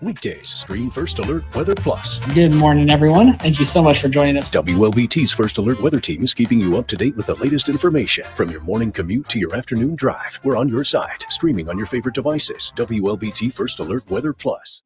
Weekdays, stream First Alert Weather Plus. Good morning, everyone. Thank you so much for joining us. WLBT's First Alert Weather Team is keeping you up to date with the latest information. From your morning commute to your afternoon drive, we're on your side, streaming on your favorite devices. WLBT First Alert Weather Plus.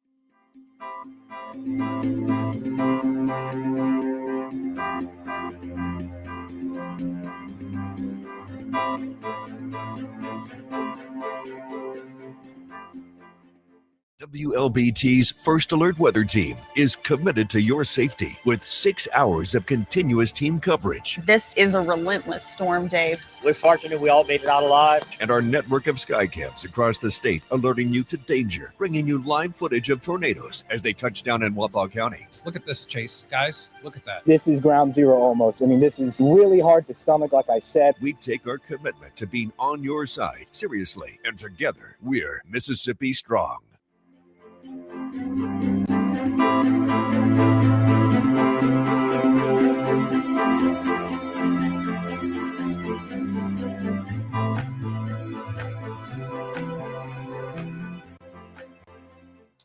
WLBT's First Alert Weather Team is committed to your safety with 6 hours of continuous team coverage. This is a relentless storm, Dave. We're fortunate we all made it out alive. And our network of skycams across the state alerting you to danger, bringing you live footage of tornadoes as they touch down in Wathau County. Look at this, Chase. Guys, look at that. This is ground zero almost. I mean, this is really hard to stomach, like I said. We take our commitment to being on your side seriously, and together we're Mississippi Strong.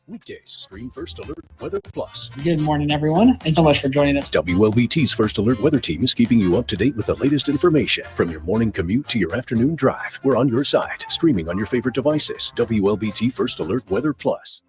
Weekdays, stream First Alert Weather Plus. Good morning, everyone. Thank you so much for joining us. WLBT's First Alert Weather Team is keeping you up to date with the latest information. From your morning commute to your afternoon drive, we're on your side, streaming on your favorite devices. WLBT First Alert Weather Plus.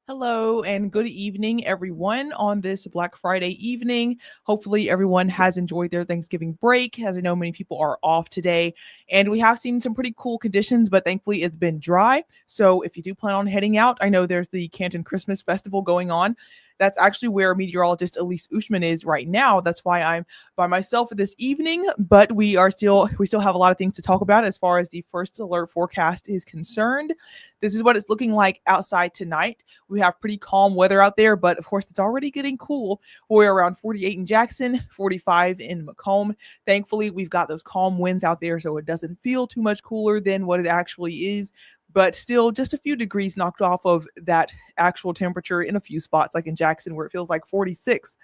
Hello and good evening, everyone, on this Black Friday evening. Hopefully everyone has enjoyed their Thanksgiving break, as I know many people are off today. And we have seen some pretty cool conditions, but thankfully it's been dry. So if you do plan on heading out, I know there's the Canton Christmas Festival going on. That's actually where meteorologist Elise Ushman is right now. That's why I'm by myself this evening, but we still have a lot of things to talk about as far as the first alert forecast is concerned. This is what it's looking like outside tonight. We have pretty calm weather out there, but of course it's already getting cool. We're around 48 in Jackson, 45 in Macomb. Thankfully, we've got those calm winds out there, so it doesn't feel too much cooler than what it actually is. But still just a few degrees knocked off of that actual temperature in a few spots, like in Jackson, where it feels like 46.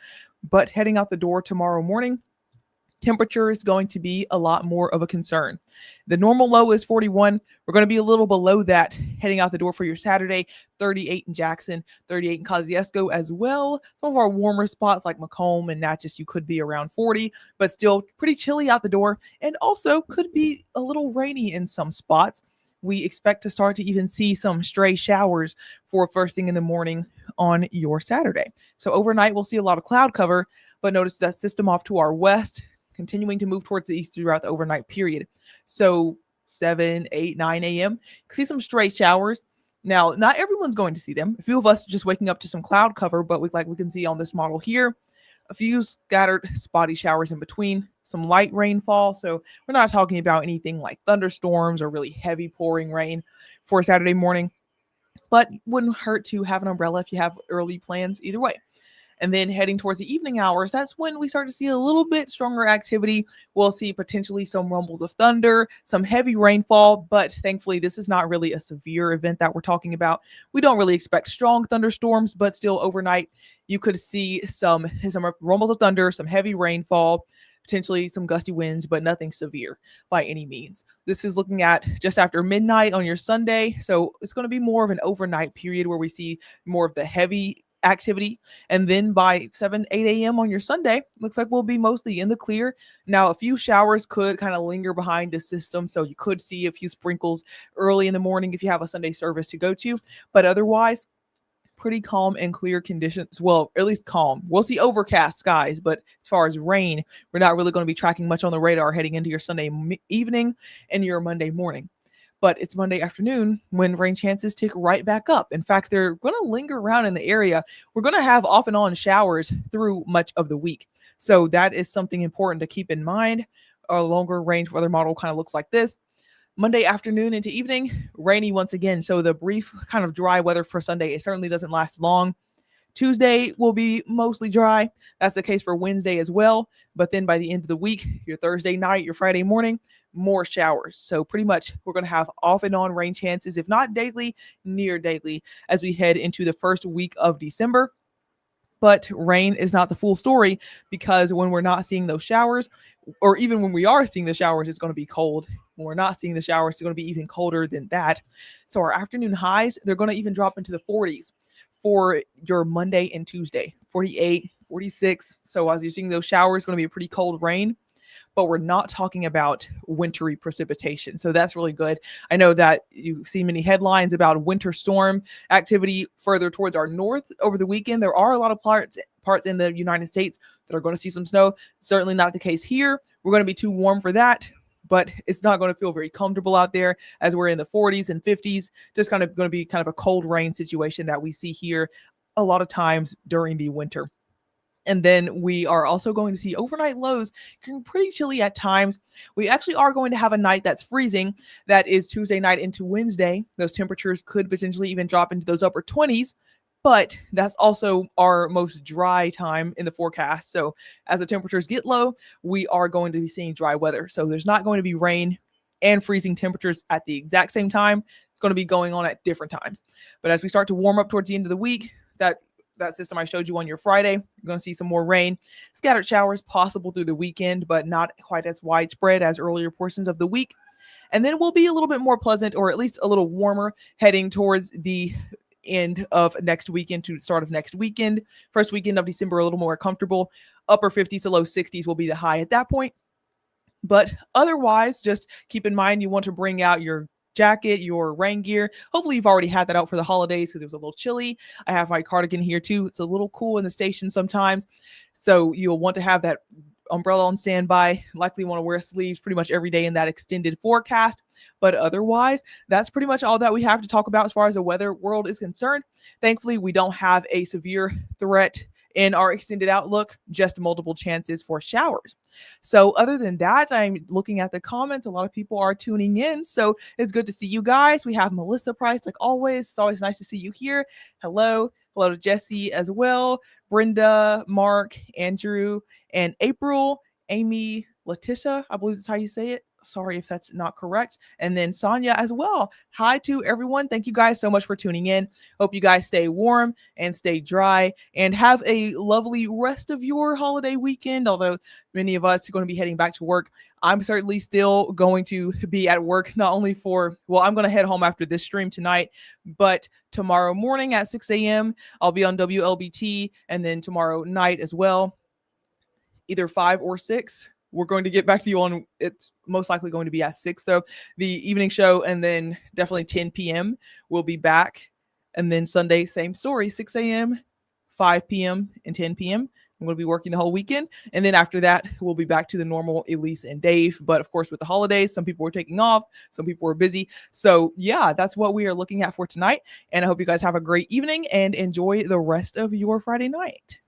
But heading out the door tomorrow morning, temperature is going to be a lot more of a concern. The normal low is 41. We're going to be a little below that heading out the door for your Saturday. 38 in Jackson, 38 in Kosciuszko as well. Some of our warmer spots like Macomb and Natchez, you could be around 40, but still pretty chilly out the door, and also could be a little rainy in some spots. We expect to start to even see some stray showers for first thing in the morning on your Saturday. So overnight, we'll see a lot of cloud cover, but notice that system off to our west, continuing to move towards the east throughout the overnight period. So 7, 8, 9 a.m., you can see some stray showers. Now, not everyone's going to see them. A few of us just waking up to some cloud cover, but we can see on this model here, a few scattered spotty showers in between, some light rainfall. So we're not talking about anything like thunderstorms or really heavy pouring rain for Saturday morning, but wouldn't hurt to have an umbrella if you have early plans either way. And then heading towards the evening hours, that's when we start to see a little bit stronger activity. We'll see potentially some rumbles of thunder, some heavy rainfall, but thankfully this is not really a severe event that we're talking about. We don't really expect strong thunderstorms, but still overnight you could see some rumbles of thunder, some heavy rainfall, potentially some gusty winds, but nothing severe by any means. This is looking at just after midnight on your Sunday. So it's going to be more of an overnight period where we see more of the heavy activity. And then by 7, 8 a.m. on your Sunday, looks like we'll be mostly in the clear. Now, a few showers could kind of linger behind the system. So you could see a few sprinkles early in the morning if you have a Sunday service to go to. But otherwise, pretty calm and clear conditions. Well, at least calm. We'll see overcast skies, but as far as rain, we're not really going to be tracking much on the radar heading into your Sunday evening and your Monday morning. But it's Monday afternoon when rain chances tick right back up. In fact, they're going to linger around in the area. We're going to have off and on showers through much of the week. So that is something important to keep in mind. Our longer range weather model kind of looks like this. Monday afternoon into evening, rainy once again. So the brief kind of dry weather for Sunday, it certainly doesn't last long. Tuesday will be mostly dry. That's the case for Wednesday as well. But then by the end of the week, your Thursday night, your Friday morning, more showers. So pretty much we're going to have off and on rain chances, if not daily, near daily, as we head into the first week of December. But rain is not the full story, because when we're not seeing those showers, or even when we are seeing the showers, it's going to be cold. When we're not seeing the showers, it's going to be even colder than that. So our afternoon highs, they're going to even drop into the 40s for your Monday and Tuesday, 48, 46. So as you're seeing those showers, it's going to be a pretty cold rain, but we're not talking about wintry precipitation. So that's really good. I know that you see many headlines about winter storm activity further towards our north over the weekend. There are a lot of parts in the United States that are going to see some snow. Certainly not the case here. We're going to be too warm for that, but it's not going to feel very comfortable out there as we're in the 40s and 50s. Just kind of going to be kind of a cold rain situation that we see here a lot of times during the winter. And then we are also going to see overnight lows getting pretty chilly at times. We actually are going to have a night that's freezing. That is Tuesday night into Wednesday. Those temperatures could potentially even drop into those upper 20s. But that's also our most dry time in the forecast. So as the temperatures get low, we are going to be seeing dry weather. So there's not going to be rain and freezing temperatures at the exact same time. It's going to be going on at different times. But as we start to warm up towards the end of the week, that system I showed you on your Friday, you're going to see some more rain, scattered showers possible through the weekend, but not quite as widespread as earlier portions of the week. And then we'll be a little bit more pleasant, or at least a little warmer, heading towards the end of next weekend to start of next weekend. First weekend of December, a little more comfortable. Upper 50s to low 60s will be the high at that point. But otherwise, just keep in mind you want to bring out your jacket, your rain gear. Hopefully you've already had that out for the holidays because it was a little chilly. I have my cardigan here too. It's a little cool in the station sometimes. So you'll want to have that umbrella on standby. Likely want to wear sleeves pretty much every day in that extended forecast. But otherwise, that's pretty much all that we have to talk about as far as the weather world is concerned. Thankfully, we don't have a severe threat in our extended outlook, just multiple chances for showers. So other than that, I'm looking at the comments. A lot of people are tuning in. So it's good to see you guys. We have Melissa Price, like always. It's always nice to see you here. Hello. Hello to Jesse as well. Brenda, Mark, Andrew, and April, Amy, Letitia, I believe that's how you say it. Sorry if that's not correct. And then Sonia as well. Hi to everyone. Thank you guys so much for tuning in. Hope you guys stay warm and stay dry and have a lovely rest of your holiday weekend. Although many of us are going to be heading back to work, I'm certainly still going to be at work, not only I'm going to head home after this stream tonight, but tomorrow morning at 6 a.m. I'll be on WLBT, and then tomorrow night as well, either 5 or 6. We're going to get back to you on, it's most likely going to be at 6 though, the evening show, and then definitely 10 p.m. we'll be back. And then Sunday, same story, 6 a.m., 5 p.m., and 10 p.m. I'm going to be working the whole weekend. And then after that, we'll be back to the normal Elise and Dave. But of course, with the holidays, some people were taking off, some people were busy. So yeah, that's what we are looking at for tonight. And I hope you guys have a great evening and enjoy the rest of your Friday night.